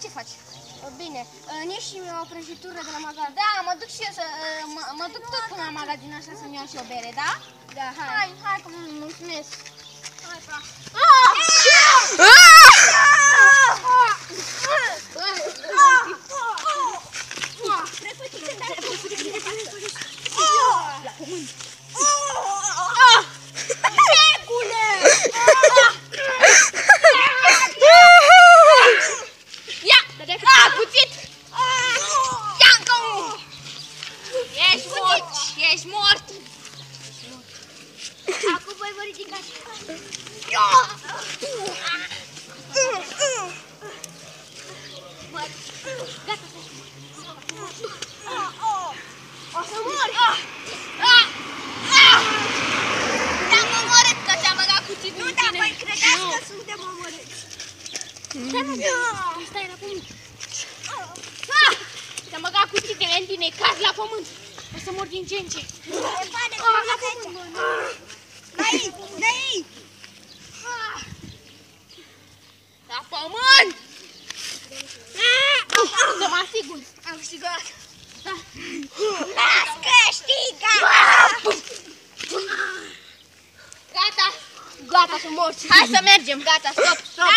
Ce faci? Bine, ne și o prăjitură de la magazin. Da, mă duc și eu să... Mă duc tot până la magazin așa să-mi iau și o bere, da? Da, hai. Hai, că mulțumesc. Hai, pa. Ești mort! Acum voi vă ridicați. Gata, o să mori! Te-am omorât că ți-am băgat cuțitul în tine. Nu, dar voi credeți că suntem omorâți. Stai la pământ. Ți-am băgat cuțitele în tine, cazi la pământ. O să mor din ce în ce. La pământ. Nai! La pământ! Să mă asigur. Am câștigat. N-ați câștigat! Gata! Gata, sunt morți. Hai să mergem. Gata, stop. Da,